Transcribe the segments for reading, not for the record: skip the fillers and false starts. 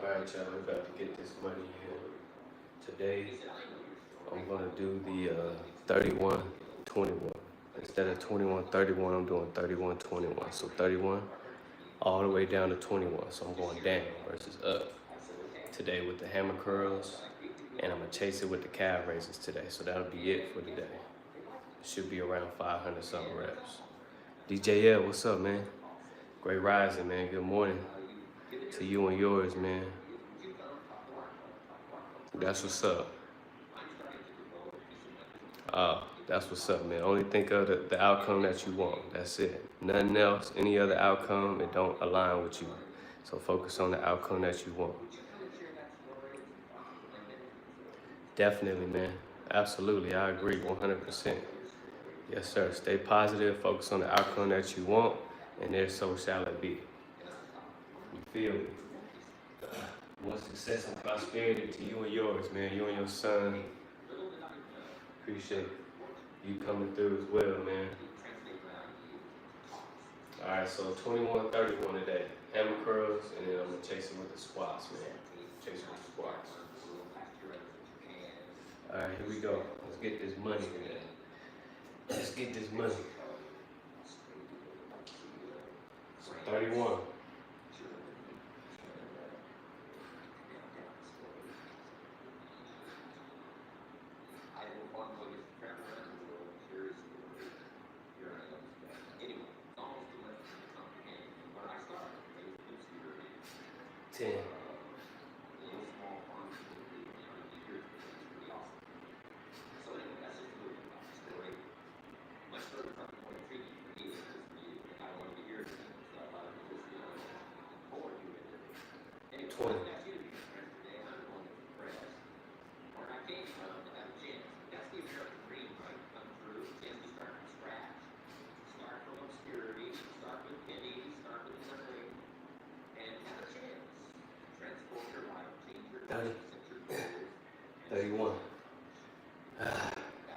Alright, y'all, we're about to get this money in. Today, I'm gonna do the 31-21. Instead of 21-31, I'm doing 31-21. So 31 all the way down to 21. So I'm going down versus up today with the hammer curls, and I'm gonna chase it with the calf raises today. So that'll be it for today. Should be around 500 something reps. DJ L, what's up, man? Great rising, man. Good morning to you and yours, man. That's what's up. That's what's up, man. Only think of the outcome that you want. That's it. Nothing else, any other outcome, it don't align with you. So focus on the outcome that you want. Definitely, man. Absolutely, I agree 100%. Yes, sir. Stay positive, focus on the outcome that you want, and there so shall it be. You feel me? More success and prosperity to you and yours, man. You and your son. Appreciate you coming through as well, man. All right, so 21-31 today. Hammer curls, and then I'm gonna chase it with the squats, man. Chase it with the squats. All right, here we go. Let's get this money, man. Let's get this money. 31.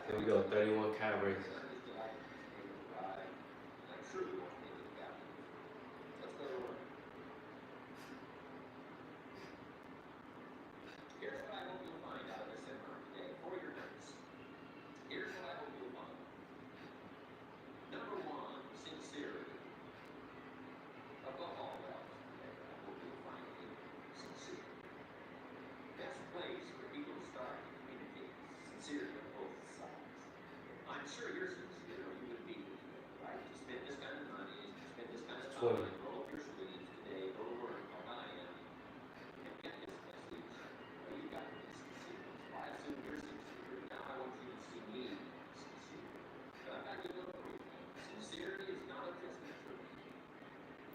Here we go, 31 calories.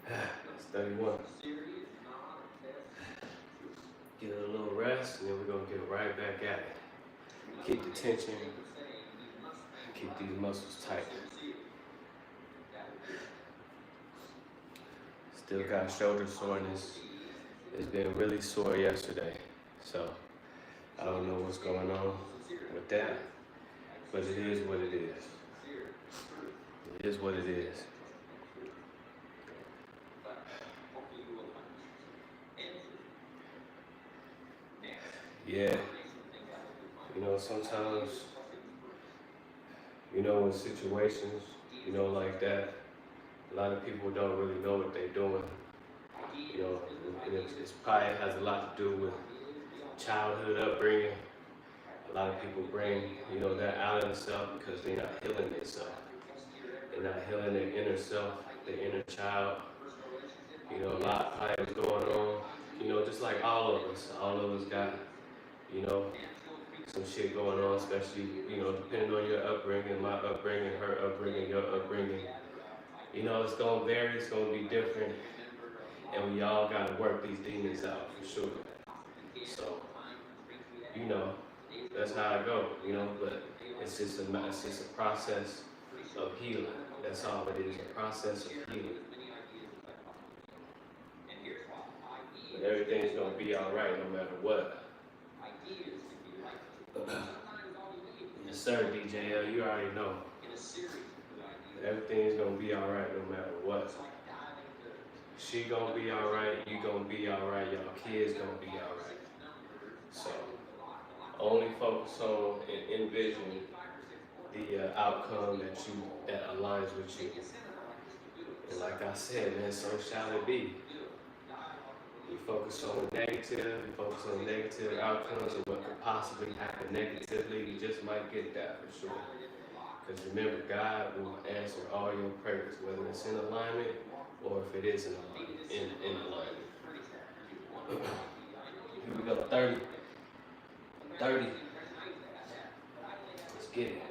That's 31. Get a little rest. rest, and then we're gonna get right back at it. Keep the tension, keep these muscles tight. Still got shoulder soreness. It's been really sore yesterday, so I don't know what's going on with that, but it is what it is. It is what it is. Yeah, you know, sometimes, you know, in situations, you know, like that, a lot of people don't really know what they're doing. You know, and it's probably has a lot to do with childhood upbringing. A lot of people bring, you know, that out of themselves because they're not healing themselves. They're not healing their inner self, their inner child. You know, a lot probably is going on. You know, just like all of us. All of us got, you know, some shit going on, especially, you know, depending on your upbringing, my upbringing, her upbringing, your upbringing. You know, it's gonna vary, it's gonna be different, and we all gotta work these demons out for sure. So, you know, that's how I go, you know, but it's just a process of healing. That's all it is, a process of healing. But everything's gonna be alright no matter what. Yes sir, DJL, you already know. Everything's gonna be alright no matter what. She gonna be alright, you gonna be alright, y'all kids gonna be alright. So, only focus on and envision the outcome that aligns with you. And like I said, man, so shall it be. You focus on the negative, you focus on negative outcomes of what could possibly happen negatively, you just might get that for sure. Because remember, God will answer all your prayers, whether it's in alignment or if it is in alignment. Here we go, 30. 30. Let's get it.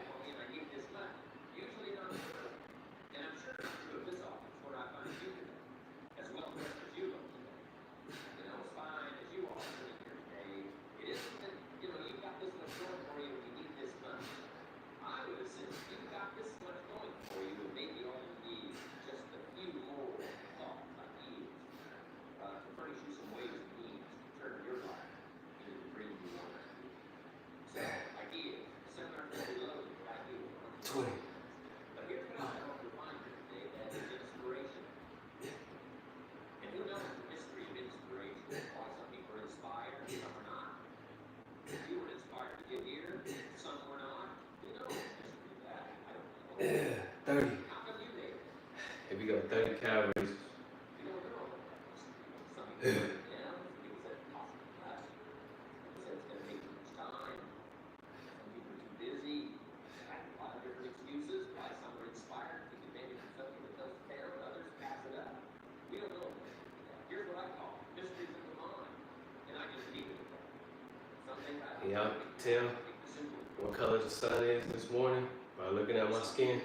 Yeah, 30. Here we go, 30 calories. Y'all can tell what color the sun is this morning by looking at my skin.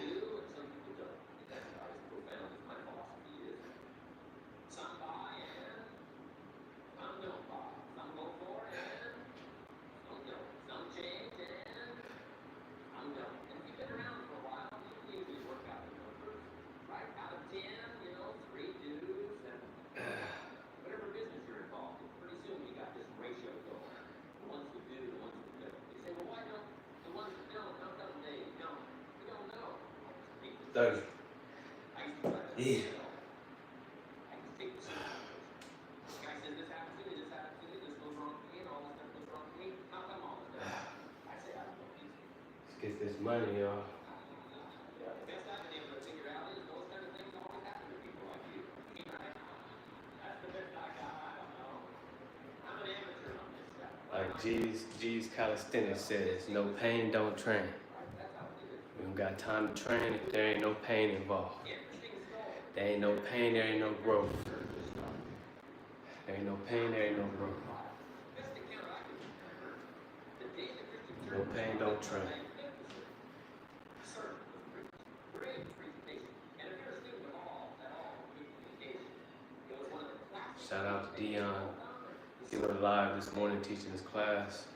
Yeah. Let's get this money, y'all. Like G's Calisthenics says, no pain, don't train. We don't got time to train if there ain't no pain involved. There ain't no pain, there ain't no growth. There ain't no pain, there ain't no growth. No pain, don't train. Shout out to Dion. Give her live this morning teaching this class.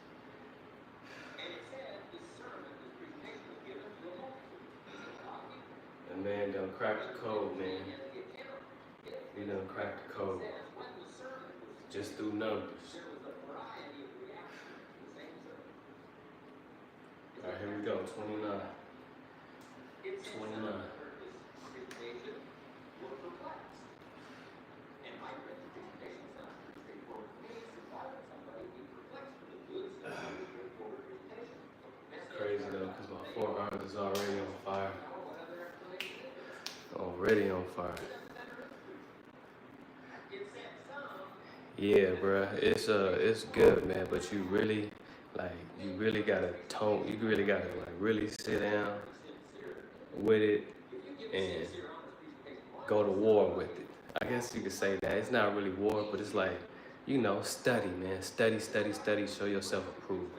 And man, done cracked the code, man. He done cracked the code. Just through numbers. Alright, here we go, 29. 29. Crazy though, because my forearms is already on fire. Already on fire. Yeah, bruh, it's good, man. But you really gotta you really gotta like really sit down with it and go to war with it. I guess you could say that. It's not really war, but it's like, study, man. Study, study, study. Show yourself approved.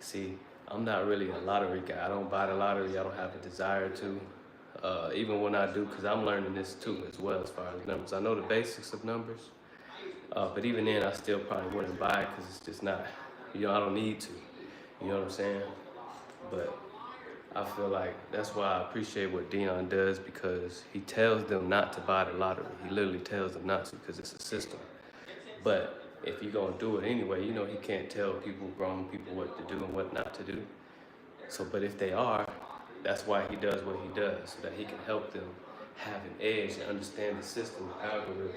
See, I'm not really a lottery guy. I don't buy the lottery. I don't have a desire to. Even when I do, because I'm learning this too as well as far as numbers. I know the basics of numbers, but even then, I still probably wouldn't buy it because it's just not, I don't need to. You know what I'm saying? But I feel like that's why I appreciate what Dion does, because he tells them not to buy the lottery. He literally tells them not to because it's a system. But if you're going to do it anyway, he can't tell people, grown people, what to do and what not to do. So, but if they are, that's why he does what he does, so that he can help them have an edge and understand the system, the algorithm.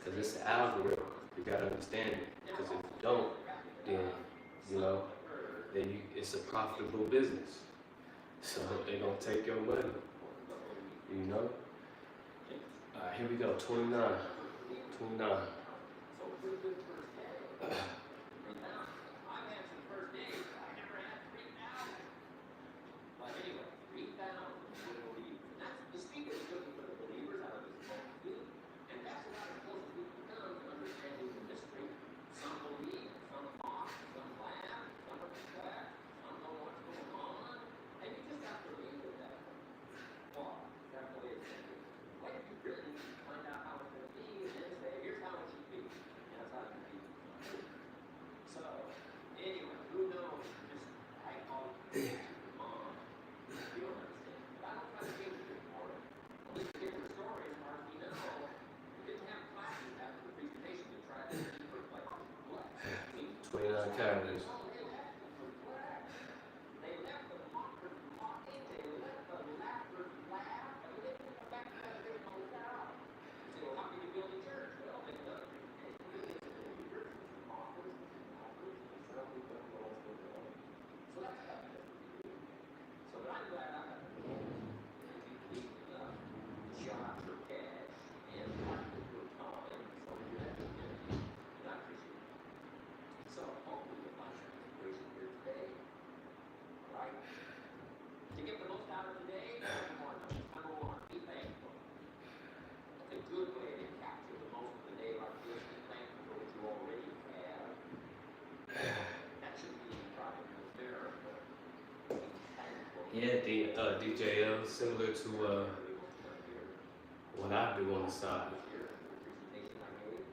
Because it's the algorithm. You got to understand it. Because if you don't, then it's a profitable business. So they're going to take your money, All right, here we go, 29. 29. Characters. Yeah, DJL, similar to what I do on the side.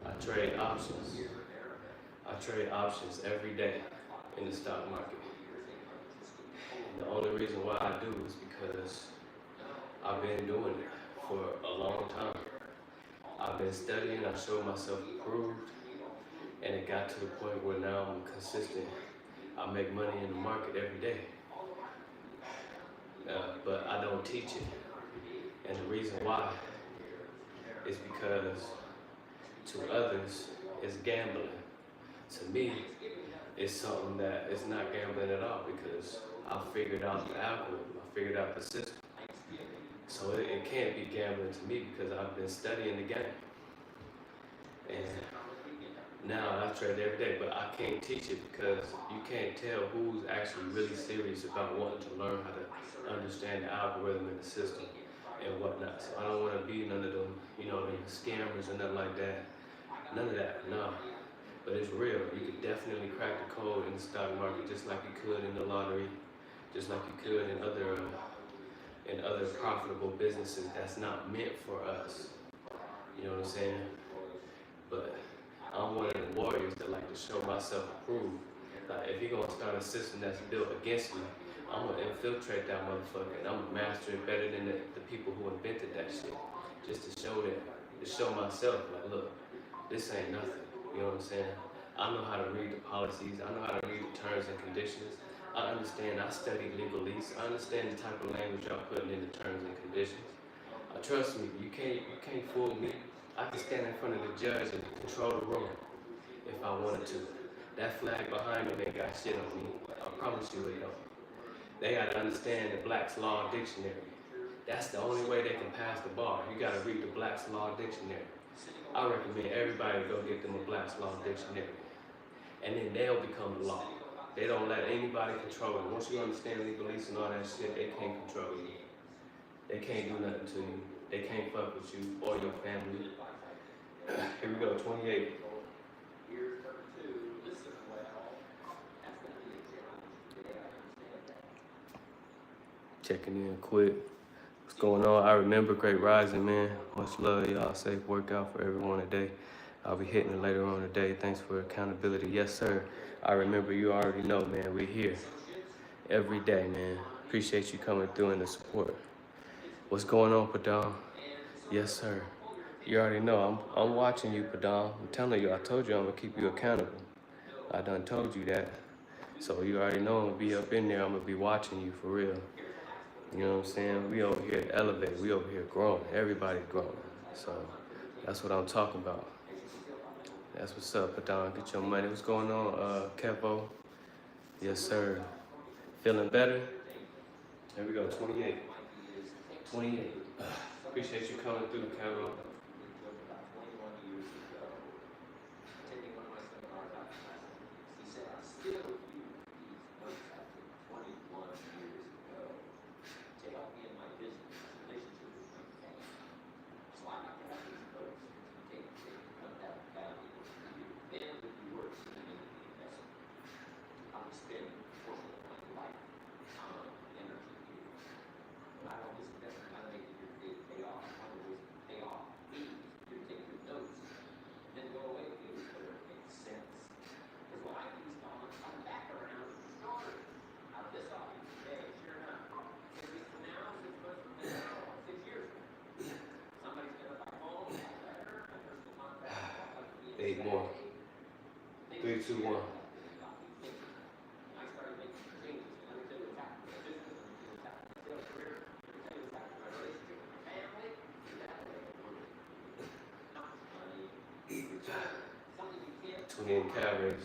I trade options. I trade options every day in the stock market. And the only reason why I do is because I've been doing it for a long time. I've been studying, I showed myself approved, and it got to the point where now I'm consistent. I make money in the market every day. But I don't teach it. And the reason why is because to others, it's gambling. To me, it's something that is not gambling at all, because I figured out the algorithm, I figured out the system. So it can't be gambling to me because I've been studying the game. And now I trade every day, but I can't teach it because you can't tell who's actually really serious about wanting to learn how to understand the algorithm and the system and whatnot. So I don't want to be none of them, them scammers and nothing like that. None of that, no. But it's real. You could definitely crack the code in the stock market just like you could in the lottery, just like you could in other profitable businesses that's not meant for us. You know what I'm saying? But I'm one of the warriors that like to show myself approved. Like, if you're gonna start a system that's built against me, I'm gonna infiltrate that motherfucker and I'm gonna master it better than the people who invented that shit. Just to show them, to show myself, like, look, this ain't nothing. You know what I'm saying? I know how to read the policies. I know how to read the terms and conditions. I understand. I studied legalese. I understand the type of language y'all putting in the terms and conditions. Trust me, you can't fool me. I can stand in front of the judge and control the room if I wanted to. That flag behind them ain't got shit on me. I promise you it don't. They gotta understand the Black's Law Dictionary. That's the only way they can pass the bar. You gotta read the Black's Law Dictionary. I recommend everybody go get them a Black's Law Dictionary. And then they'll become the law. They don't let anybody control it. Once you understand legalese and all that shit, they can't control you. They can't do nothing to you. They can't fuck with you or your family. Here we go, 28. Checking in quick. What's going on? I remember Great Rising, man. Much love, y'all. Safe workout for everyone today. I'll be hitting it later on today. Thanks for accountability. Yes, sir. I remember, you already know, man. We're here every day, man. Appreciate you coming through and the support. What's going on, Padam? Yes, sir. You already know. I'm watching you, Padam. I'm telling you, I told you I'm gonna keep you accountable. I done told you that. So you already know I'm gonna be up in there. I'm gonna be watching you for real. You know what I'm saying? We over here elevated. We over here growing. Everybody growing. So that's what I'm talking about. That's what's up, Padam. Get your money. What's going on, Kevo? Yes, sir. Feeling better? Here we go, 28. 28. Appreciate you coming through, Kevo. Eight more. 3, 2, 1. Tune in calories.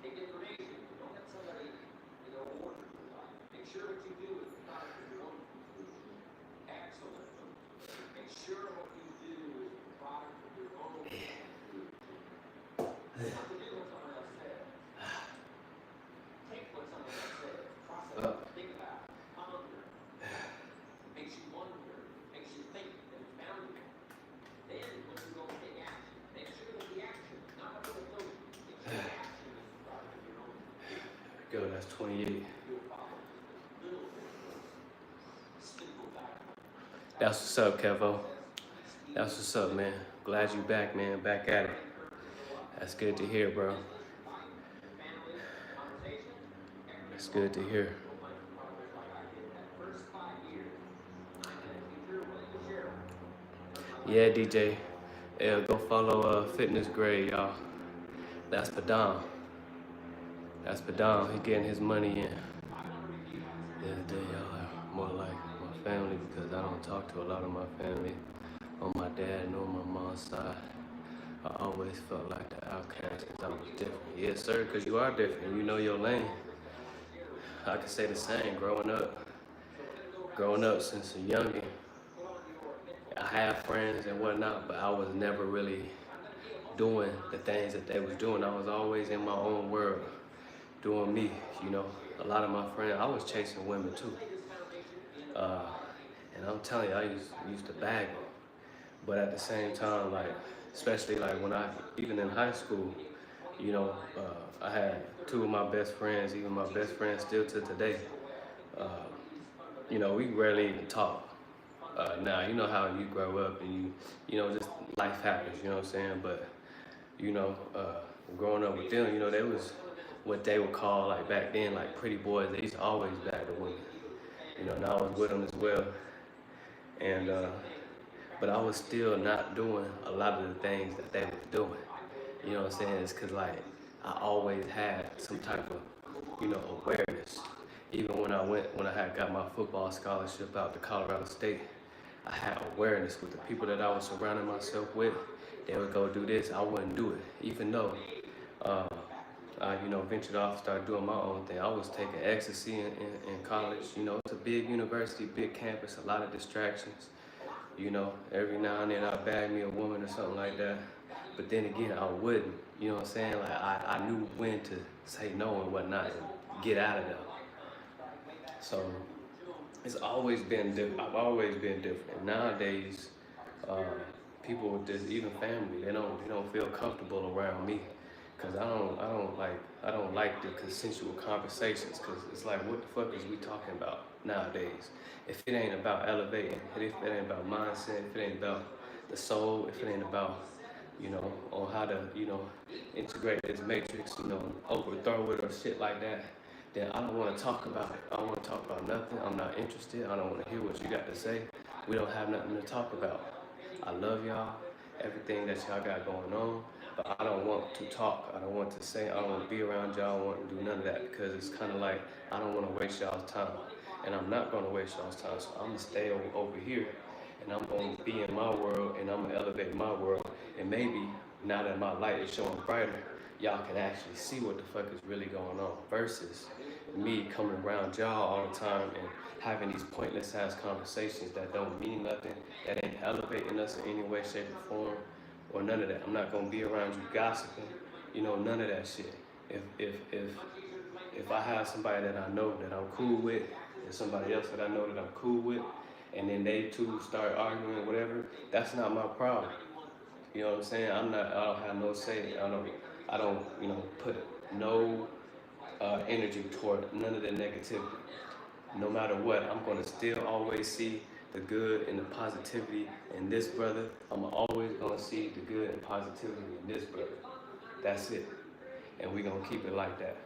Take information. Don't let somebody, order your life. Make sure what you do is the product of your own conclusion. Excellent. Make sure what you do is the product of your own conclusion. You have to do what someone else says. Take what someone else says. Process it. Think about it. Ponder. Makes you wonder. Makes you think that it's bound. Then when you go and take action, make sure that the action, not what it goes. Go, that's 28. That's what's up, Kevo. That's what's up, man. Glad you back, man. Back at it. That's good to hear, bro. That's good to hear. Yeah, DJ. Yeah, go follow Fitness Grade, y'all. That's Padam. That's Padam. He getting his money in. The other day, y'all are more like my family because I don't talk to a lot of my family on my dad and on my mom's side. I always felt like the outcast because I was different. Yes, sir, because you are different. You know your lane. I can say the same. Growing up since a youngin', I had friends and whatnot, but I was never really doing the things that they was doing. I was always in my own world, doing me, you know. A lot of my friends, I was chasing women too. Uh, and I'm telling you, I used to bag them. But at the same time, like, especially like when even in high school, you know, I had two of my best friends, even my best friends still to today. Uh, you know, we rarely even talk. Now, you know how you grow up and you know, just life happens, you know what I'm saying? But, you know, growing up with them, you know, they was what they would call, like back then, like pretty boys. They used to always bag the women. You know, and I was with them as well. And, but I was still not doing a lot of the things that they were doing. You know what I'm saying? It's cause like, I always had some type of, you know, awareness. Even when I had got my football scholarship out to Colorado State, I had awareness with the people that I was surrounding myself with. They would go do this, I wouldn't do it. Even though I, you know, ventured off, started doing my own thing. I was taking ecstasy in college. You know, it's a big university, big campus, a lot of distractions. You know, every now and then I'd bag me a woman or something like that. But then again, I wouldn't. You know what I'm saying? Like, I knew when to say no and whatnot and get out of there. So it's always been different. I've always been different. Nowadays, people with this, even family, they don't feel comfortable around me, cause I don't like the consensual conversations, cause it's like, what the fuck is we talking about nowadays? If it ain't about elevating, if it ain't about mindset, if it ain't about the soul, if it ain't about, you know, on how to, you know, integrate this matrix, you know, overthrow it or shit like that, then I don't want to talk about it. I don't want to talk about nothing. I'm not interested. I don't want to hear what you got to say. We don't have nothing to talk about. I love y'all, everything that y'all got going on, but I don't want to talk. I don't want to say, I don't want to be around y'all. I don't want to do none of that, because it's kind of like, I don't want to waste y'all's time. And I'm not going to waste y'all's time, so I'm going to stay over here, and I'm going to be in my world, and I'm going to elevate my world. And maybe, now that my light is showing brighter, y'all can actually see what the fuck is really going on, versus me coming around y'all all the time and having these pointless ass conversations that don't mean nothing, that ain't elevating us in any way, shape, or form, or none of that. I'm not gonna be around you gossiping, you know, none of that shit. If I have somebody that I know that I'm cool with, and somebody else that I know that I'm cool with, and then they two start arguing or whatever, that's not my problem. You know what I'm saying? I don't have no say. I don't, you know, put no energy toward none of the negativity. No matter what, I'm gonna still always see the good and the positivity in this brother. I'm always gonna see the good and positivity in this brother. That's it. And we're gonna keep it like that,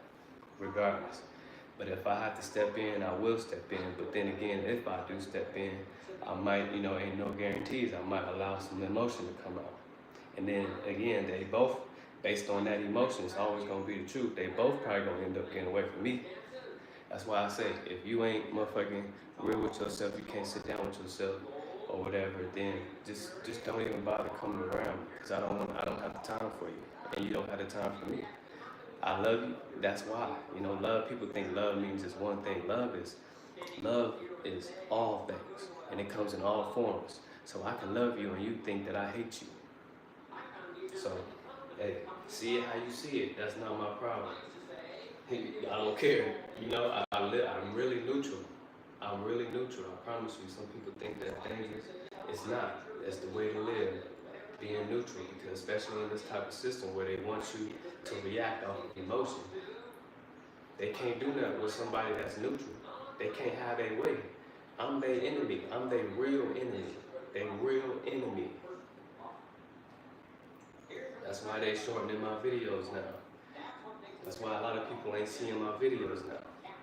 regardless. But if I have to step in, I will step in. But then again, if I do step in, I might, you know, ain't no guarantees. I might allow some emotion to come out. And then again, they both, based on that emotion, it's always gonna be the truth. They both probably gonna end up getting away from me. That's why I say, if you ain't motherfucking real with yourself, you can't sit down with yourself or whatever, then just don't even bother coming around, because I don't have the time for you, and you don't have the time for me. I love you. That's why. You know, love. People think love means just one thing. Love is all things, and it comes in all forms. So I can love you, and you think that I hate you. So, hey, see it how you see it. That's not my problem. I don't care. You know, I'm really neutral. I'm really neutral. I promise you. Some people think that's dangerous. It's not. That's the way to live. Being neutral, because especially in this type of system where they want you to react off of emotion, they can't do that with somebody that's neutral. They can't have their way. I'm their enemy. I'm their real enemy. Their real enemy. That's why they shortening my videos now. That's why a lot of people ain't seeing my videos now.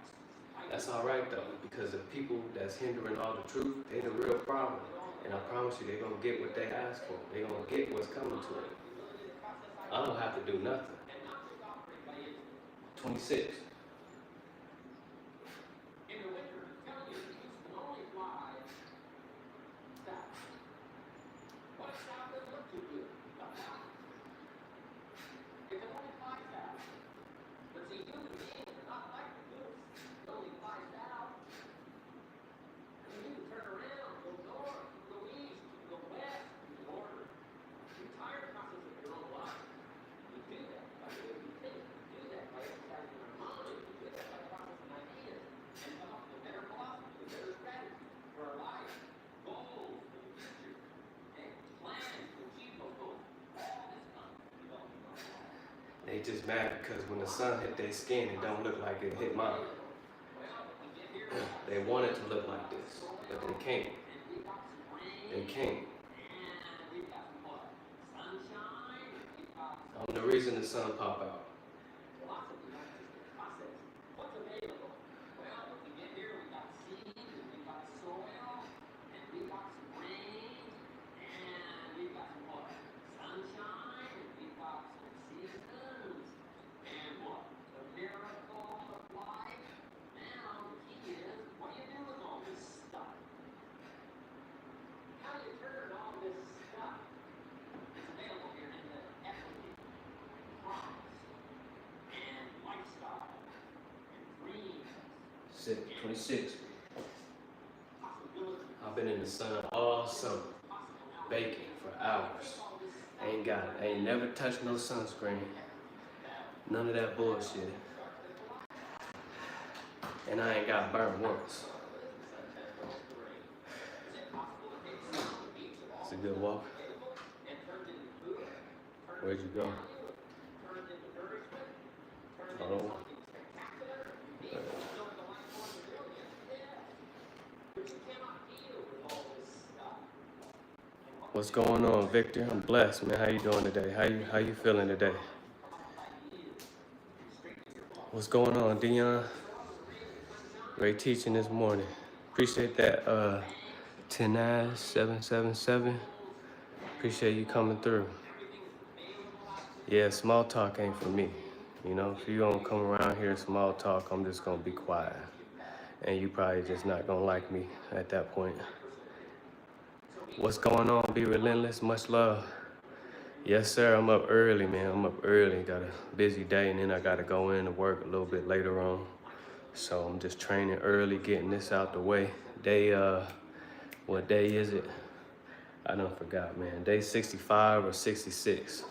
That's alright though, because the people that's hindering all the truth, they the real problem. And I promise you, they're gonna get what they ask for. They're gonna get what's coming to them. I don't have to do nothing. 26. they just mad because when the sun hit their skin, it don't look like it hit mine. They want it to look like this, but they can't. They can't. I'm the reason the sun pop out. Sit, 26. I've been in the sun all summer, baking for hours. Ain't never touched no sunscreen. None of that bullshit. And I ain't got burnt once. It's a good walk. Where'd you go? Oh. What's going on, Victor? I'm blessed, man. How you doing today? How you feeling today? What's going on, Dion? Great teaching this morning. Appreciate that, 10777. Appreciate you coming through. Yeah, small talk ain't for me. You know, if you don't come around here small talk, I'm just gonna be quiet. And you probably just not gonna like me at that point. What's going on? Be relentless. Much love. Yes, sir. I'm up early, man. I'm up early. Got a busy day, and then I got to go in to work a little bit later on. So I'm just training early, getting this out the way. Day, what day is it? I done forgot, man. Day 65 or 66.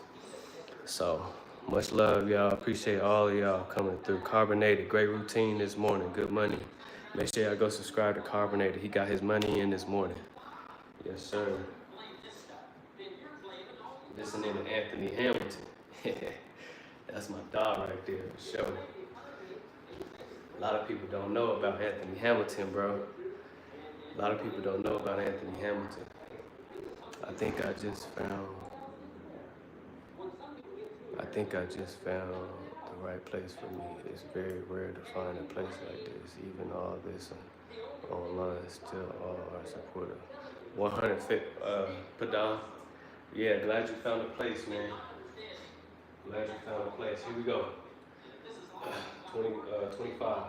So much love, y'all. Appreciate all of y'all coming through. Carbonated, great routine this morning. Good money. Make sure y'all go subscribe to Carbonated. He got his money in this morning. Yes, sir. Listening to Anthony Hamilton. That's my dog right there, for sure. A lot of people don't know about Anthony Hamilton, bro. A lot of people don't know about Anthony Hamilton. I think I just found the right place for me. It's very rare to find a place like this. Even all this online, still all are supportive. 100 Padam. Yeah, glad you found a place, man. Glad you found a place. Here we go. 25.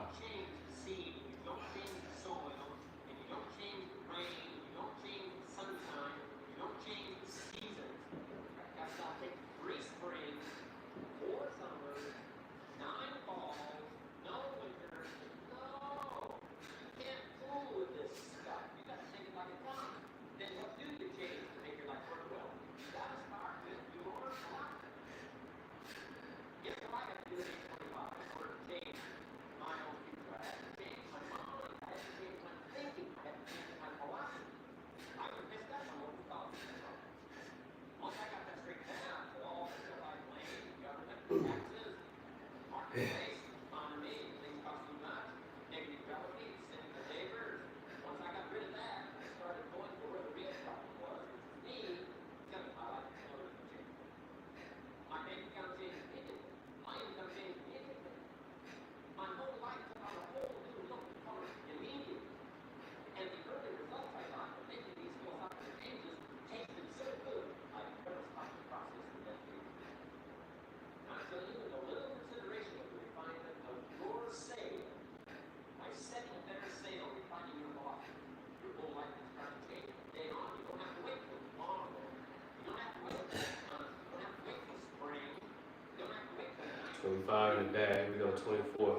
$25 in the bag, we go 24.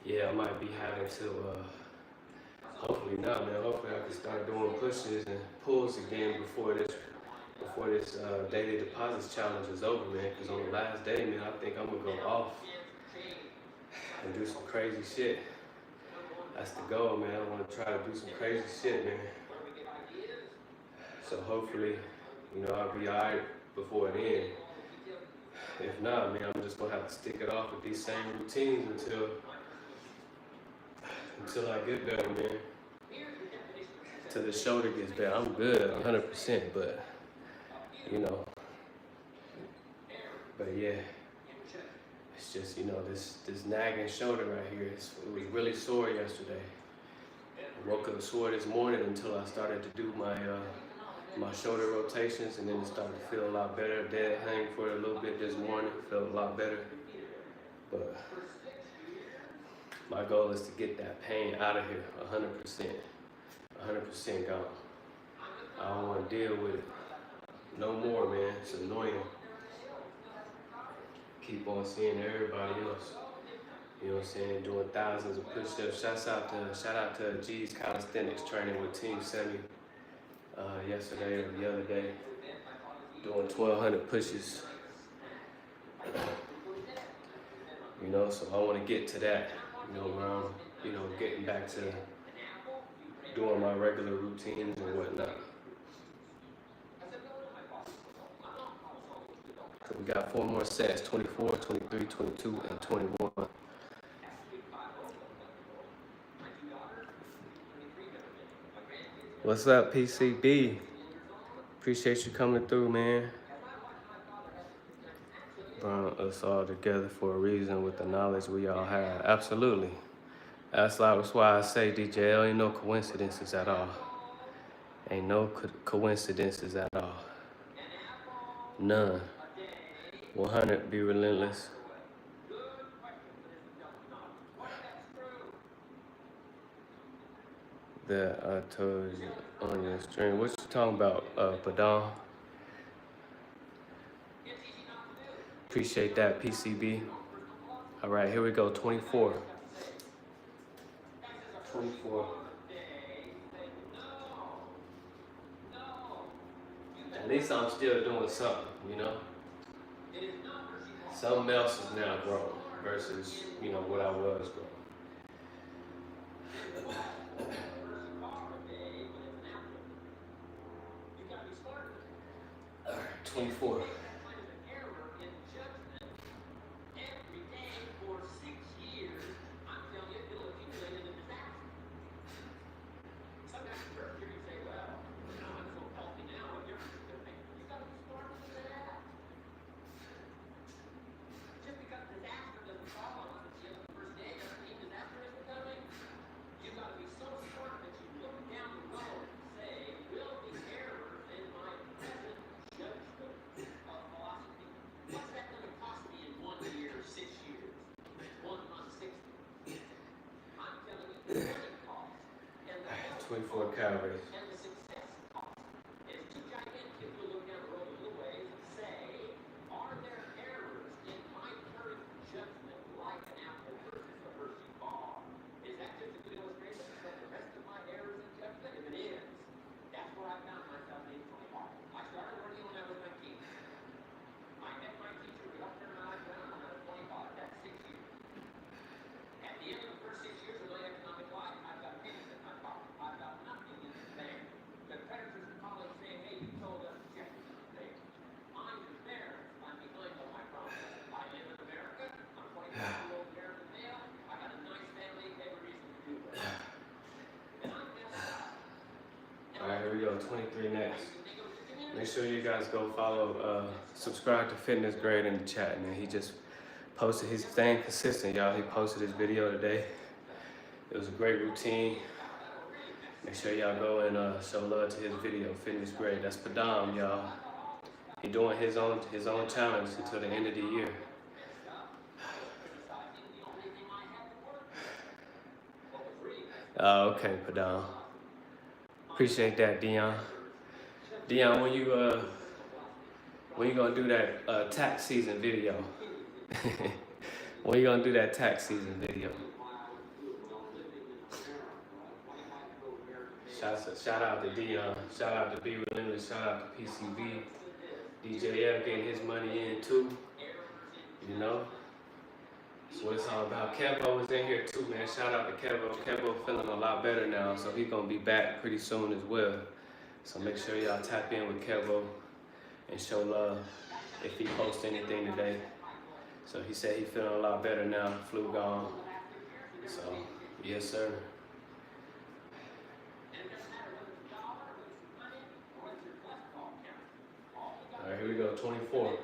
Yeah, I might be having to, hopefully not, man. Hopefully I can start doing pushes and pulls again before this daily deposits challenge is over, man. Because on the last day, man, I think I'm gonna go off and do some crazy shit. That's the goal, man. I want to try to do some crazy shit, man. So hopefully, I'll be alright before then. If not, man, I'm just gonna have to stick it off with these same routines until I get better, man. Till the shoulder gets better. I'm good, 100%, but you know, but yeah, it's just, you know, this nagging shoulder right here. It was really sore yesterday. I woke up sore this morning until I started to do my shoulder rotations, and then it started to feel a lot better. Dead hang for a little bit this morning, felt a lot better. But my goal is to get that pain out of here, 100%, 100% gone. I don't want to deal with it no more, man. It's annoying. Keep on seeing everybody else, you know what I'm saying, doing thousands of push-ups. Shout out to G's Calisthenics training with Team Semi yesterday or the other day, doing 1,200 pushes. You know, so I want to get to that, you know, where I'm, you know, getting back to doing my regular routines and whatnot. So we got 4 more sets, 24, 23, 22, and 21. What's up, PCB? Appreciate you coming through, man. Brought us all together for a reason with the knowledge we all have. Absolutely. That's why I say, DJ, ain't no coincidences at all. Ain't no coincidences at all. None. 100, be relentless. That I told you on your stream. What you talking about, Padon? Appreciate that, PCB. All right, here we go, 24. 24. At least I'm still doing something, you know? Something else is now growing versus, you know, what I was growing. 24. Calories. Here we go, 23 next. Make sure you guys go follow, subscribe to Fitness Grade in the chat, man. He just posted his thing consistent, y'all. He posted his video today. It was a great routine. Make sure y'all go and show love to his video, Fitness Grade. That's Padam, y'all. He doing his own challenge until the end of the year. Oh, okay, Padam. Appreciate that, Dion. Dion, when you gonna do that tax season video? When you gonna do that tax season video? Shout out to Dion. Shout out to Be Relentless. Shout out to PCB. DJ L getting his money in too. You know. That's what it's all about. Kevo was in here too, man. Shout out to Kevo. Kevo feeling a lot better now, so he's gonna be back pretty soon as well. So make sure y'all tap in with Kevo and show love if he posts anything today. So he said he feeling a lot better now, flu gone. So, yes sir. All right, here we go, 24.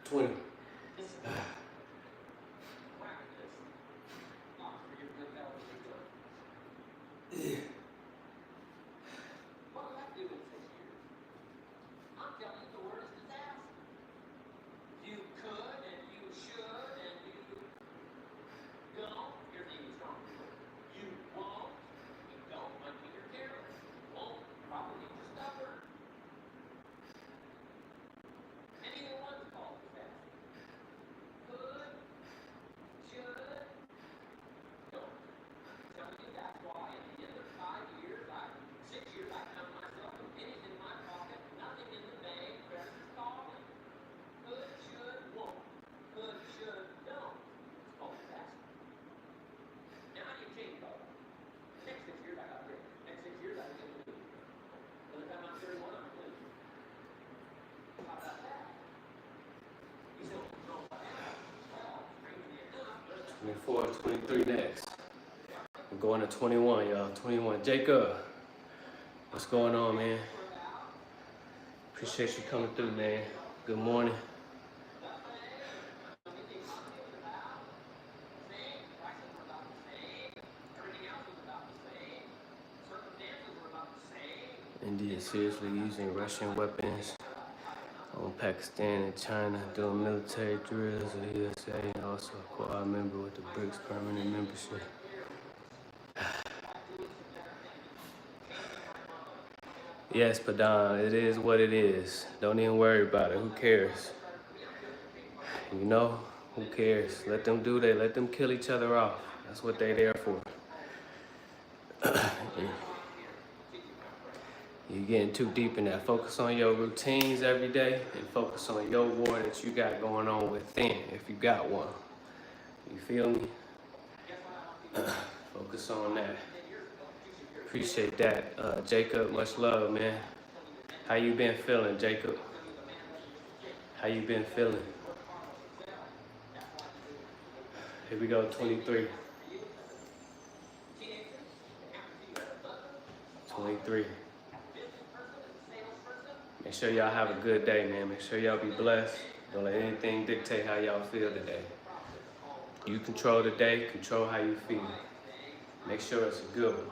Twenty. Twenty-four, 23 next. We're going to 21, y'all. 21. Jacob, what's going on, man? Appreciate you coming through, man. Good morning. India is seriously using Russian weapons on Pakistan and China, doing military drills in the USA, and also a quad member with the BRICS permanent membership. Yes, Padan, it is what it is. Don't even worry about it. Who cares? You know, who cares? Let them do that. Let them kill each other off. That's what they're there for. You're getting too deep in that. Focus on your routines every day and focus on your war that you got going on within, if you got one. You feel me? Focus on that. Appreciate that. Jacob, much love, man. How you been feeling, Jacob? How you been feeling? Here we go, 23. 23. Make sure y'all have a good day, man. Make sure y'all be blessed. Don't let anything dictate how y'all feel today. You control the day, control how you feel. Make sure it's a good one.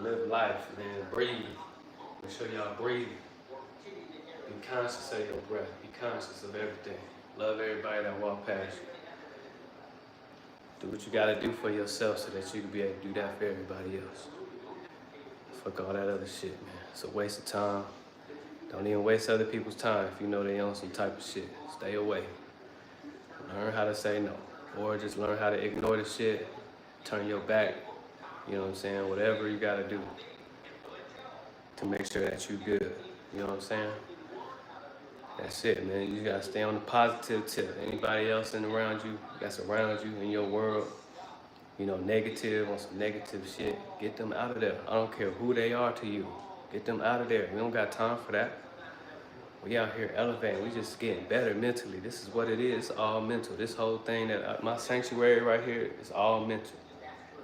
Live life, man. Breathe. Make sure y'all breathe. Be conscious of your breath. Be conscious of everything. Love everybody that walk past you. Do what you gotta do for yourself so that you can be able to do that for everybody else. Fuck all that other shit, man. It's a waste of time. Don't even waste other people's time if you know they on some type of shit. Stay away. Learn how to say no. Or just learn how to ignore the shit. Turn your back. You know what I'm saying? Whatever you gotta do to make sure that you good. You know what I'm saying? That's it, man. You gotta stay on the positive tip. Anybody else around you that's around you in your world, you know, negative on some negative shit, get them out of there. I don't care who they are to you. Get them out of there. We don't got time for that. We out here elevating. We just getting better mentally. This is what it is. It's all mental. This whole thing that my sanctuary right here is all mental.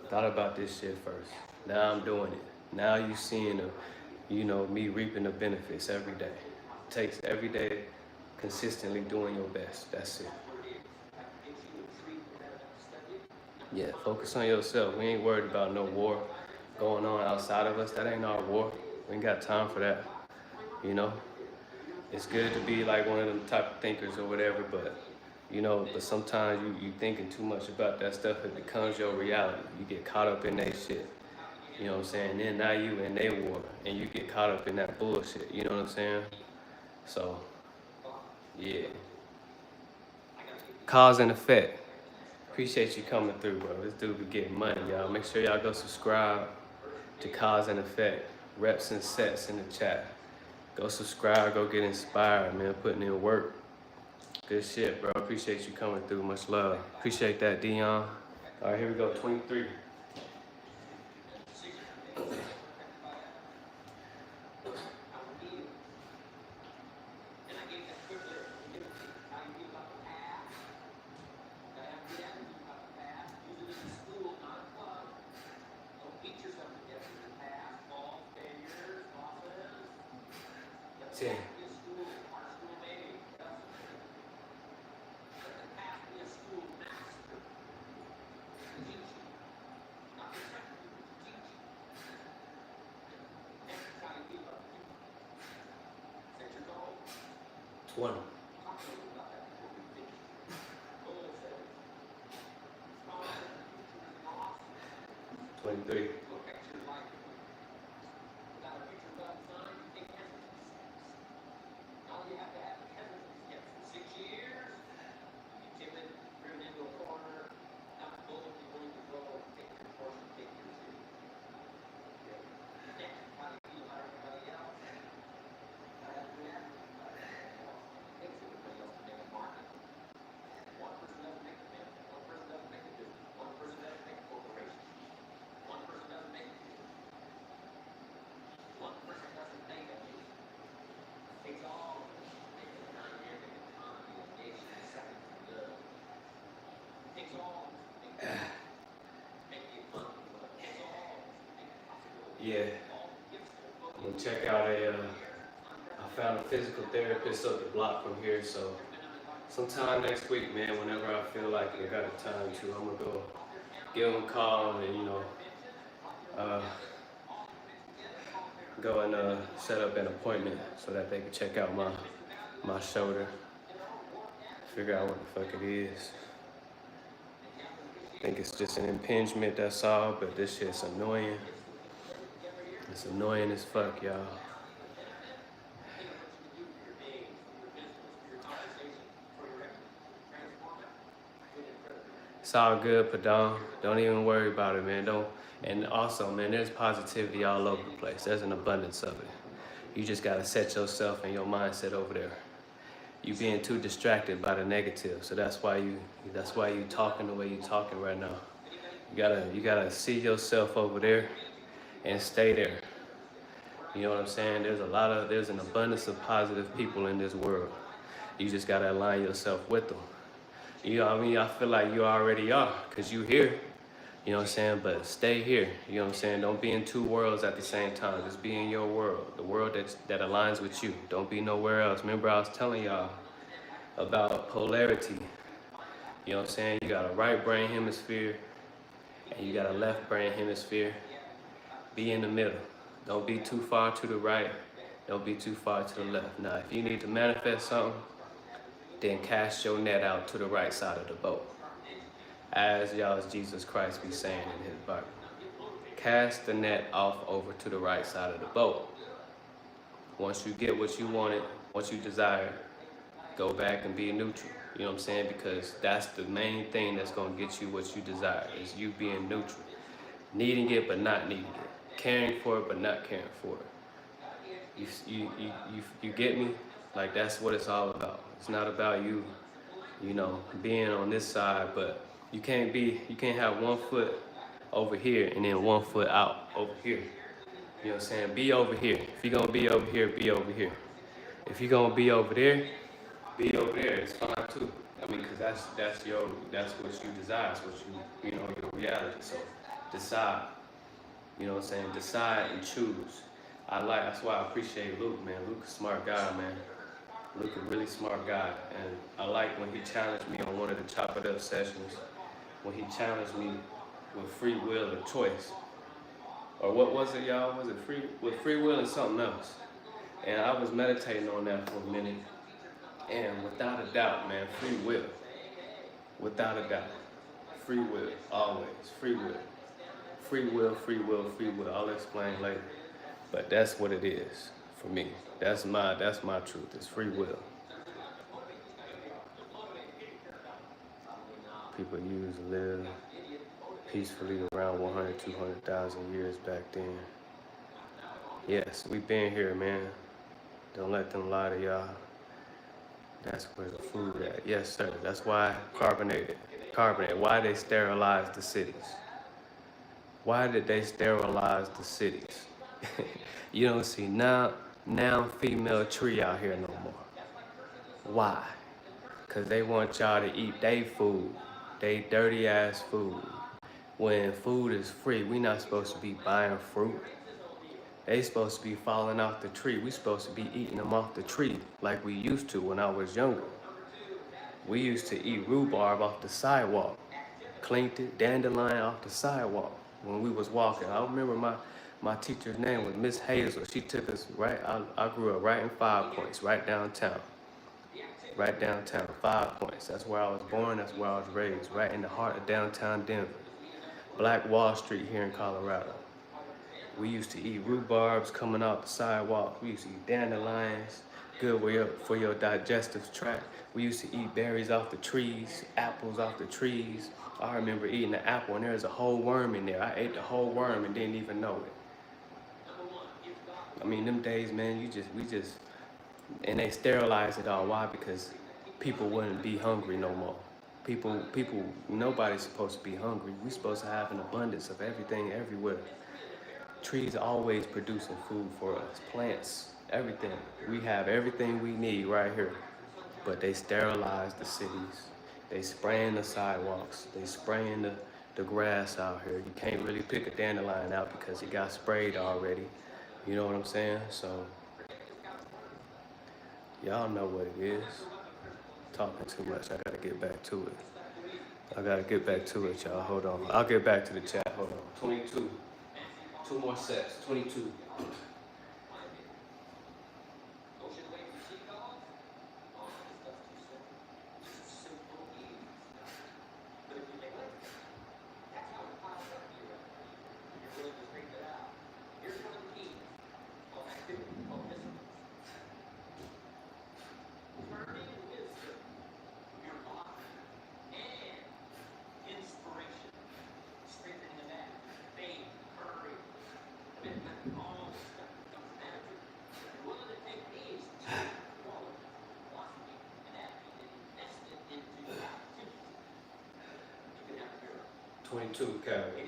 Thought about this shit first. Now I'm doing it. Now you seeing me reaping the benefits every day. It takes every day consistently doing your best. That's it. Yeah, focus on yourself. We ain't worried about no war going on outside of us. That ain't our war. We ain't got time for that. You know? It's good to be like one of them type of thinkers or whatever, but You know, but sometimes you thinking too much about that stuff, it becomes your reality. You get caught up in that shit. You know what I'm saying? Then now you in their war and you get caught up in that bullshit. You know what I'm saying? So, yeah. Cause and effect. Appreciate you coming through, bro. This dude be getting money, y'all. Make sure y'all go subscribe to Cause and Effect. Reps and sets in the chat. Go subscribe, go get inspired, man. Putting in work. Good shit, bro. Appreciate you coming through. Much love. Appreciate that, Dion. All right, here we go. 23. Ten. 20. 23. Yeah. I'm gonna check out I found a physical therapist up the block from here, so sometime next week, man, whenever I feel like it, I got a time to, I'm gonna go give them a call and, you know, go and set up an appointment so that they can check out my shoulder, figure out what the fuck it is. I think it's just an impingement, that's all, but this shit's annoying. It's annoying as fuck, y'all. It's all good, Padon. Don't even worry about it, man. And also, man, there's positivity all over the place. There's an abundance of it. You just gotta set yourself and your mindset over there. You being too distracted by the negative, so that's why you talking the way you talking right now. You gotta see yourself over there and stay there. You know what I'm saying? There's an abundance of positive people in this world. You just gotta align yourself with them. You know what I mean? I feel like you already are, cause you here. You know what I'm saying? But stay here. You know what I'm saying? Don't be in two worlds at the same time. Just be in your world, the world that aligns with you. Don't be nowhere else. Remember, I was telling y'all about polarity. You know what I'm saying? You got a right brain hemisphere and you got a left brain hemisphere. Be in the middle. Don't be too far to the right. Don't be too far to the left. Now, if you need to manifest something, then cast your net out to the right side of the boat. As y'all's Jesus Christ be saying in his Bible. Cast the net off over to the right side of the boat. Once you get what you wanted, what you desire, go back and be neutral. You know what I'm saying? Because that's the main thing that's gonna get you what you desire, is you being neutral. Needing it but not needing it. Caring for it but not caring for it. You get me? Like, that's what it's all about. It's not about you, you know, being on this side, but you can't have 1 foot over here and then 1 foot out over here. You know what I'm saying? Be over here. If you're gonna be over here, be over here. If you're gonna be over there, be over there. It's fine too. I mean, cause that's what you desire. It's what you know, your reality. So decide. You know what I'm saying? Decide and choose. That's why I appreciate Luke, man. Luke's a smart guy, man. Luke a really smart guy. And I like when he challenged me on one of the Chop It Up sessions, when he challenged me with free will and choice. Or what was it, y'all? Was it free will and something else? And I was meditating on that for a minute. And without a doubt, man, free will. without a doubt. Free will, always. Free will. Free will, free will, free will. I'll explain later. But that's what it is for me. That's my truth. It's free will. People used to live peacefully around 100, 200,000 years back then. Yes, we been here, man. Don't let them lie to y'all. That's where the food at. Yes, sir. That's why carbonated. Carbonated. Why they sterilized the cities? Why did they sterilize the cities? You don't see now female tree out here no more. Why? Because they want y'all to eat they food, they dirty ass food. When food is free, we not supposed to be buying fruit. They supposed to be falling off the tree. We supposed to be eating them off the tree like we used to when I was younger. We used to eat rhubarb off the sidewalk, cleaned it, dandelion off the sidewalk when we was walking. I remember my teacher's name was Miss Hazel. She took us right, I grew up right in 5 Points, right downtown. Right downtown, 5 Points. That's where I was born, that's where I was raised, right in the heart of downtown Denver. Black Wall Street here in Colorado. We used to eat rhubarbs coming off the sidewalk. We used to eat dandelions, good for your digestive tract. We used to eat berries off the trees, apples off the trees. I remember eating an apple and there was a whole worm in there. I ate the whole worm and didn't even know it. I mean, them days, man, and they sterilized it all. Why? Because people wouldn't be hungry no more. Nobody's supposed to be hungry. We're supposed to have an abundance of everything everywhere. Trees always producing food for us, plants, everything. We have everything we need right here. But they sterilize the cities. They spraying the sidewalks. They spraying the grass out here. You can't really pick a dandelion out because it got sprayed already. You know what I'm saying? So, y'all know what it is. Talking too much. I gotta get back to it, y'all. Hold on. I'll get back to the chat. Hold on. 22. 2 more sets. 22. 22 calories.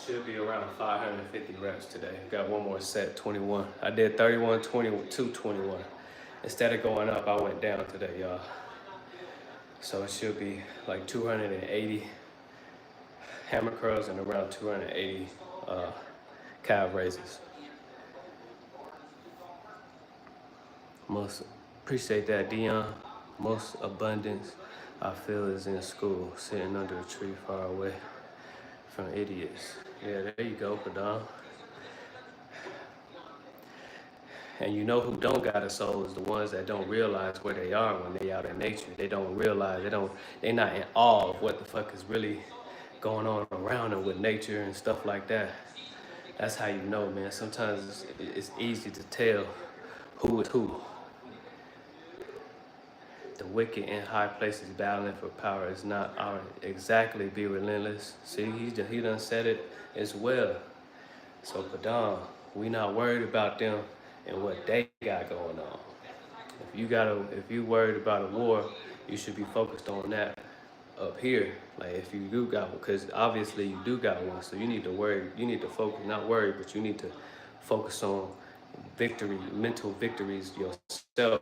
Should be around 550 reps today. Got one more set, 21. I did 31, 22, 21. Instead of going up, I went down today, y'all. So it should be like 280 hammer curls and around 280 calf raises. Most appreciate that, Dion. Most abundance I feel is in school, sitting under a tree far away from idiots. Yeah, there you go, Padam. And you know who don't got a soul is the ones that don't realize where they are when they out in nature. They don't realize, they're not in awe of what the fuck is really going on around them with nature and stuff like that. That's how you know, man. Sometimes it's easy to tell who is who. The wicked in high places battling for power is not our exactly be relentless. See, he done said it as well. So Padam, we not worried about them and what they got going on. If you worried about a war, you should be focused on that up here. Like if you do got one, because obviously you do got one, so you need to focus, not worry, but you need to focus on mental victories yourself,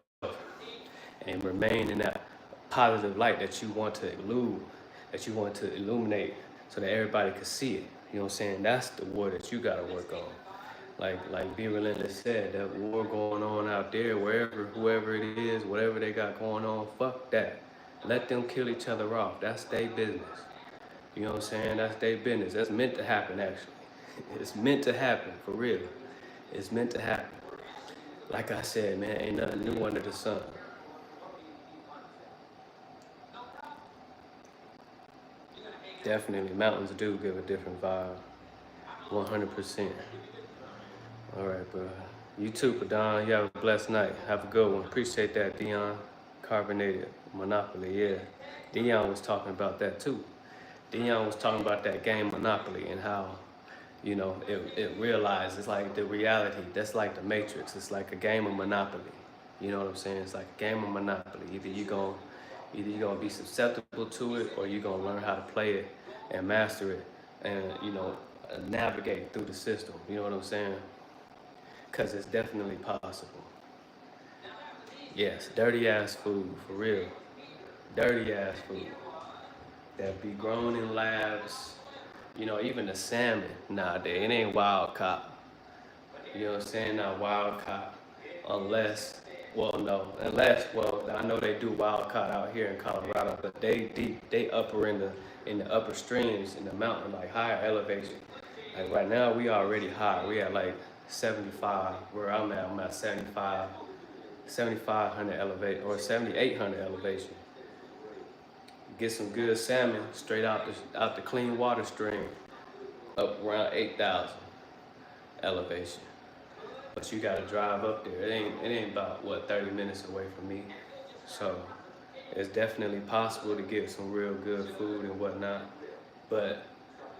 and remain in that positive light that you want to illuminate so that everybody can see it. You know what I'm saying? That's the war that you gotta work on. Like Be Relentless said, that war going on out there, wherever, whoever it is, whatever they got going on, fuck that. Let them kill each other off. That's their business. You know what I'm saying? That's their business. That's meant to happen, actually. It's meant to happen, for real. It's meant to happen. Like I said, man, ain't nothing new under the sun. Definitely, mountains do give a different vibe. 100%. All right, bro. You too, Padon. You have a blessed night. Have a good one. Appreciate that, Dion. Carbonated Monopoly, yeah. Dion was talking about that too. Dion was talking about that game Monopoly and how, it realized it's like the reality. That's like the Matrix. It's like a game of Monopoly. You know what I'm saying? It's like a game of Monopoly. Either you're gonna be susceptible to it, or you're gonna learn how to play it and master it, and navigate through the system. You know what I'm saying? Because it's definitely possible. Yes, dirty ass food, for real. Dirty ass food that be grown in labs. Even the salmon nowadays, it ain't wild caught. You know what I'm saying? Not wild caught, unless, well, I know they do wild caught out here in Colorado, but they deep, they upper in the upper streams in the mountain, like higher elevation. Like right now, we already high. We at like 75. Where I'm at 75, 7,500 elevation or 7,800 elevation. Get some good salmon straight out the clean water stream, up around 8,000 elevation. But you gotta drive up there. It ain't about 30 minutes away from me. So it's definitely possible to get some real good food and whatnot. But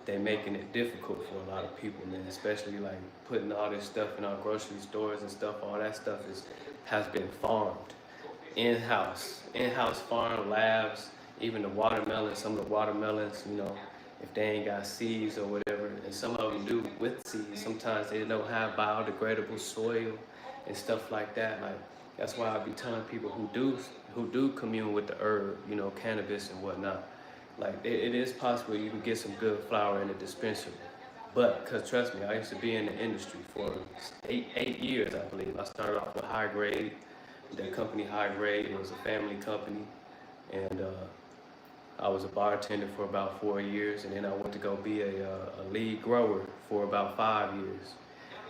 they making it difficult for a lot of people, man. Especially like putting all this stuff in our grocery stores and stuff. All that stuff has been farmed in-house farm labs. Even the watermelons, some of the watermelons, if they ain't got seeds or whatever, and some of them do with seeds. Sometimes they don't have biodegradable soil and stuff like that. Like that's why I be telling people who do commune with the herb, cannabis and whatnot. Like it is possible you can get some good flower in a dispensary. But, cause trust me, I used to be in the industry for eight years, I believe. I started off with High Grade, the company High Grade. It was a family company, and I was a bartender for about 4 years, and then I went to go be a lead grower for about 5 years.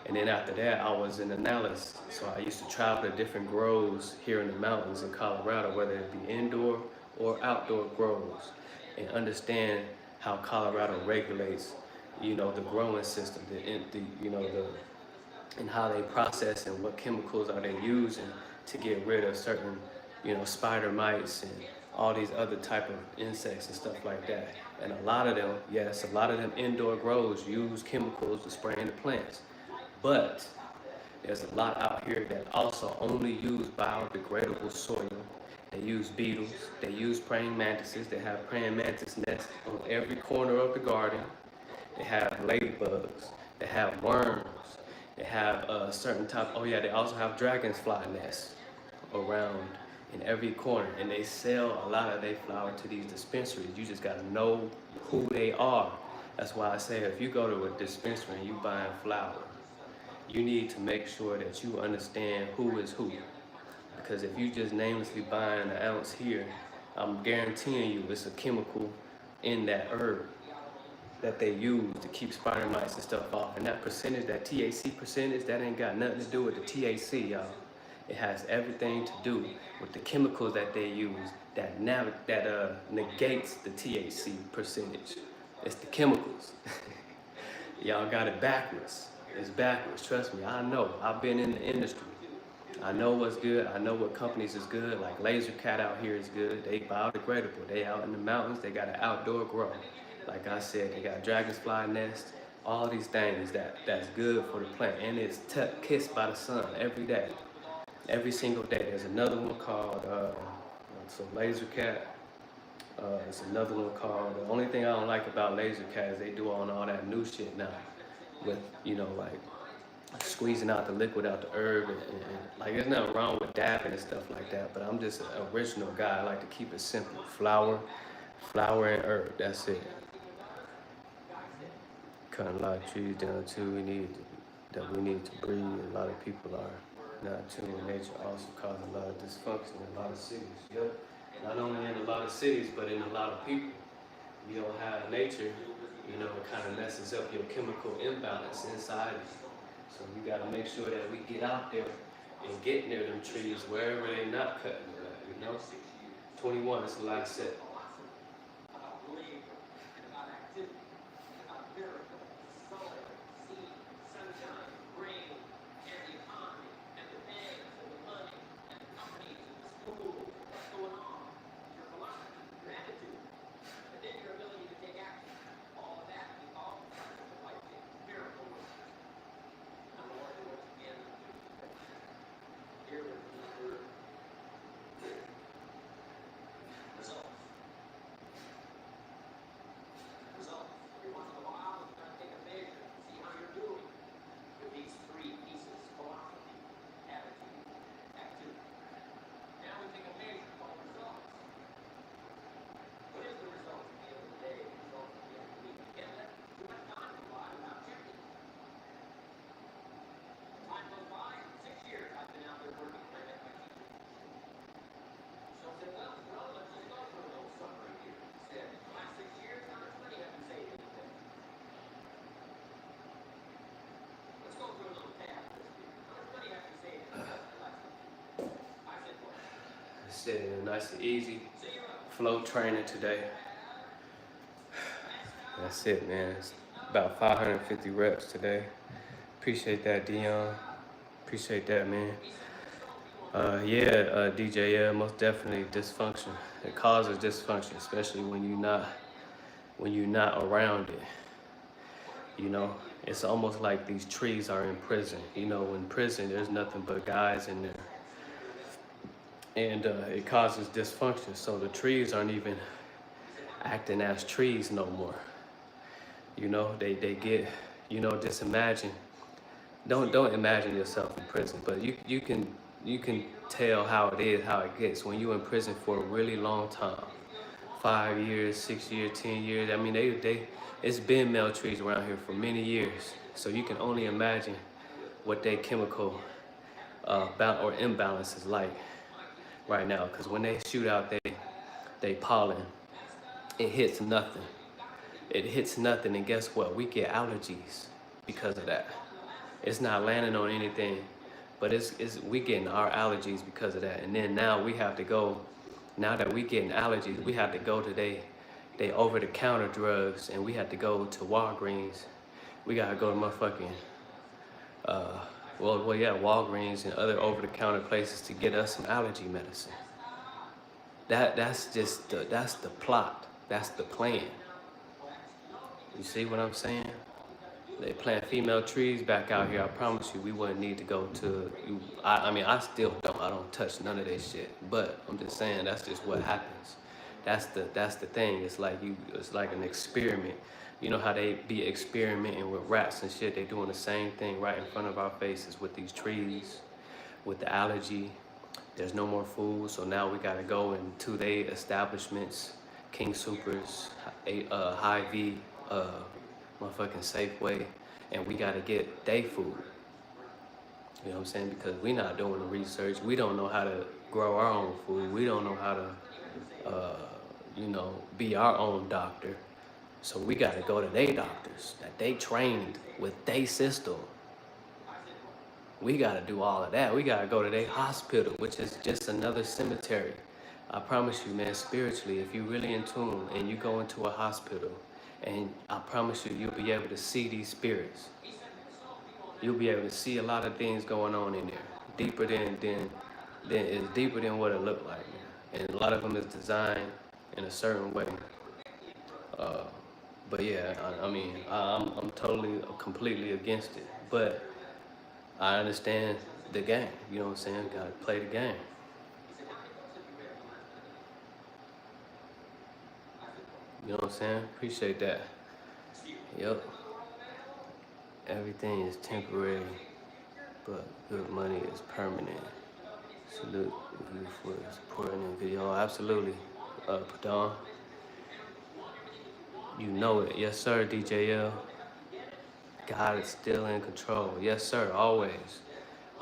And then after that, I was an analyst. So I used to travel to different grows here in the mountains in Colorado, whether it be indoor or outdoor grows, and understand how Colorado regulates, the growing system, and how they process and what chemicals are they using to get rid of certain, spider mites and all these other type of insects and stuff like that. And a lot of them indoor grows use chemicals to spray in the plants. But there's a lot out here that also only use biodegradable soil. They use beetles, they use praying mantises, they have praying mantis nests on every corner of the garden. They have ladybugs, they have worms, they have a certain type, they also have dragonfly nests around in every corner, and they sell a lot of their flower to these dispensaries. You just gotta know who they are. That's why I say if you go to a dispensary and you buying flower, you need to make sure that you understand who is who. Because if you just namelessly buying an ounce here, I'm guaranteeing you it's a chemical in that herb that they use to keep spider mites and stuff off. And that percentage, that THC percentage, that ain't got nothing to do with the THC, y'all. It has everything to do with the chemicals that they use that negates the THC percentage. It's the chemicals. Y'all got it backwards. It's backwards. Trust me, I know. I've been in the industry. I know what's good. I know what companies is good. Like Laser Cat out here is good. They biodegradable. They out in the mountains. They got an outdoor grow. Like I said, they got dragonfly nests. All these things that's good for the plant, and it's kissed by the sun every day. Every single day. There's another one called Laser Cat. It's another one called. The only thing I don't like about Laser Cat is they do on all that new shit now, with like squeezing out the liquid out the herb, and like there's nothing wrong with dabbing and stuff like that, but I'm just an original guy. I like to keep it simple. Flour and herb, that's it. Cutting a lot of trees down too. We need to breathe. A lot of people are not tuned in nature, also causing a lot of dysfunction in a lot of cities. Yep. Not only in a lot of cities, but in a lot of people. You don't have nature, you know, it kind of messes up your chemical imbalance inside you. So you got to make sure that we get out there and get near them trees wherever they're not cutting them at, you know. 21 is the last set. Sitting nice and easy flow training today. That's it, man. It's about 550 reps today. Appreciate that, Dion. Appreciate that, man. DJ, yeah, most definitely dysfunction. It causes dysfunction, especially when you're not around it. You know, it's almost like these trees are in prison. You know, in prison, there's nothing but guys in there. And it causes dysfunction. So the trees aren't even acting as trees no more. You know, they get, you know, just imagine. Don't imagine yourself in prison, but you can tell how it is, how it gets when you're in prison for a really long time. 5 years, 6 years, 10 years. I mean, it's been male trees around here for many years. So you can only imagine what their chemical or imbalance is like right now. Because when they shoot out they pollen, it hits nothing. It hits nothing, and guess what? We get allergies because of that. It's not landing on anything, but we getting our allergies because of that. And then now we have to go. Now that we getting allergies, we have to go to they over-the-counter drugs, and we have to go to Walgreens. We gotta go to motherfucking Walgreens and other over-the-counter places to get us some allergy medicine. That's the plot. That's the plan. You see what I'm saying? They plant female trees back out here. I promise you, we wouldn't need to go to. I mean, I still don't. I don't touch none of that shit. But I'm just saying, that's just what happens. That's the thing. It's like an experiment. You know how they be experimenting with rats and shit? They doing the same thing right in front of our faces with these trees, with the allergy. There's no more food, so now we gotta go into their establishments, King Supers, Hy-Vee, motherfucking Safeway, and we gotta get their food. You know what I'm saying? Because we not doing the research. We don't know how to grow our own food. We don't know how to, be our own doctor. So we gotta go to their doctors that they trained with their system. We gotta do all of that. We gotta go to their hospital, which is just another cemetery. I promise you, man, spiritually, if you're really in tune and you go into a hospital, and I promise you, you'll be able to see these spirits. You'll be able to see a lot of things going on in there, deeper than it's deeper than what it looked like, man. And a lot of them is designed in a certain way. But yeah, I'm totally, completely against it. But I understand the game. You know what I'm saying? Gotta play the game. You know what I'm saying? Appreciate that. Yep. Everything is temporary. but good money is permanent. Salute you for supporting the video. Absolutely. Padon, you know it. Yes, sir, DJL. God is still in control. Yes, sir, always.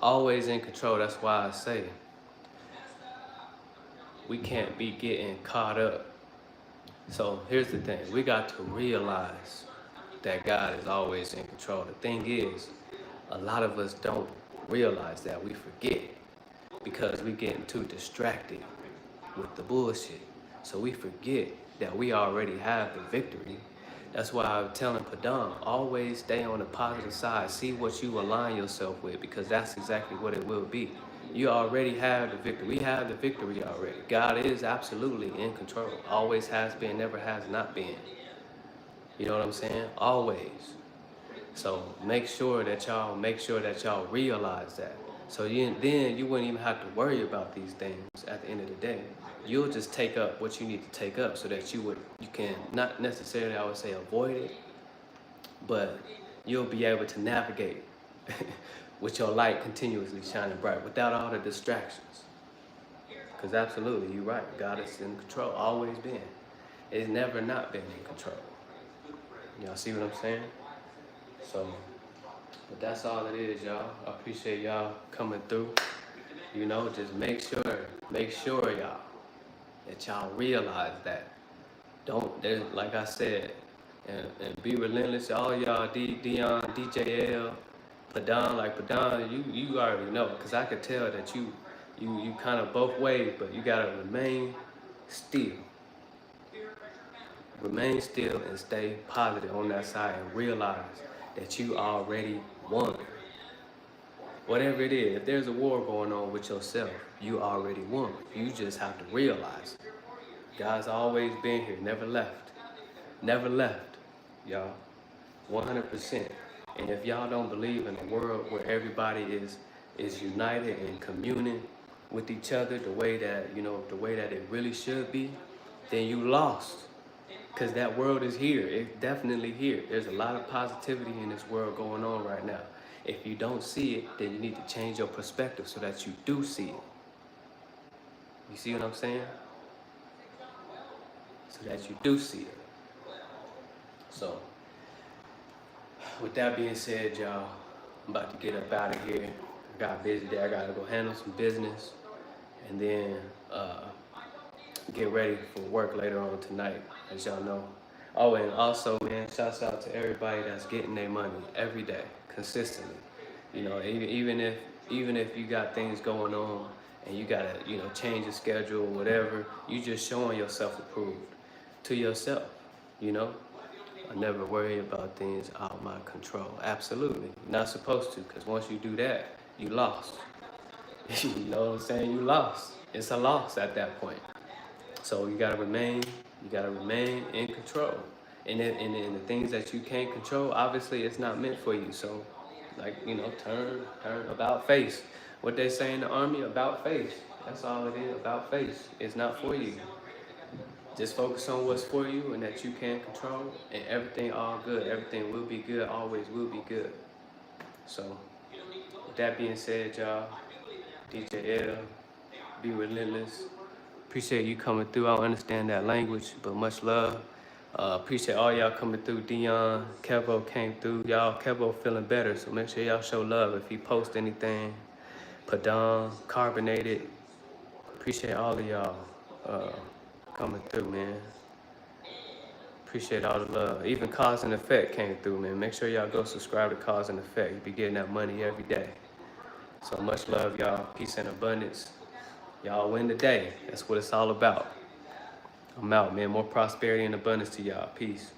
Always in control. That's why I say we can't be getting caught up. So here's the thing. We got to realize that God is always in control. The thing is, a lot of us don't realize that. We forget because we getting too distracted with the bullshit. So we forget that we already have the victory. That's why I'm telling Padam, always stay on the positive side. See what you align yourself with, because that's exactly what it will be. You already have the victory. We have the victory already. God is absolutely in control. Always has been, never has not been. You know what I'm saying? Always. So make sure that y'all realize that. So then you wouldn't even have to worry about these things at the end of the day. You'll just take up what you need to take up so that you can not necessarily, I would say, avoid it, but you'll be able to navigate with your light continuously shining bright without all the distractions. Because absolutely, you're right. God is in control, always been. It's never not been in control. Y'all see what I'm saying? So, but that's all it is, y'all. I appreciate y'all coming through. You know, just make sure y'all, that y'all realize that. Like I said, and be relentless. All y'all, Dion, DJL, Padon, you already know. Because I could tell that you kind of both ways, but you got to remain still. Remain still and stay positive on that side and realize that you already won. Whatever it is, if there's a war going on with yourself, you already won. You just have to realize it. God's always been here, never left. Never left, y'all. 100%. And if y'all don't believe in a world where everybody is united and communing with each other the way that it really should be, then you lost. Because that world is here. It's definitely here. There's a lot of positivity in this world going on right now. If you don't see it, then you need to change your perspective so that you do see it. You see what I'm saying? So that you do see it. So, with that being said, y'all, I'm about to get up out of here. I got a busy day. I got to go handle some business. And then get ready for work later on tonight, as y'all know. Oh, and also, man, shouts out to everybody that's getting their money every day, consistently. You know, even if you got things going on and you gotta, change your schedule or whatever, you just showing yourself approved to yourself, you know. I never worry about things out of my control. Absolutely, you're not supposed to, because once you do that, you lost. You know what I'm saying? You lost. It's a loss at that point. So you gotta remain in control. And the things that you can't control, obviously it's not meant for you. So, turn about face. What they say in the army, about face. That's all it is, about face. It's not for you. Just focus on what's for you and that you can control, and everything all good. Everything will be good, always will be good. So, with that being said, y'all, DJL, be relentless. Appreciate you coming through. I don't understand that language, but much love. Appreciate all y'all coming through. Dion, Kevo came through. Y'all, Kevo feeling better, so make sure y'all show love if he posts anything. Padon, Carbonated. Appreciate all of y'all coming through, man. Appreciate all the love. Even Cause and Effect came through, man. Make sure y'all go subscribe to Cause and Effect. You be getting that money every day. So much love, y'all. Peace and abundance. Y'all win the day. That's what it's all about. I'm out, man. More prosperity and abundance to y'all. Peace.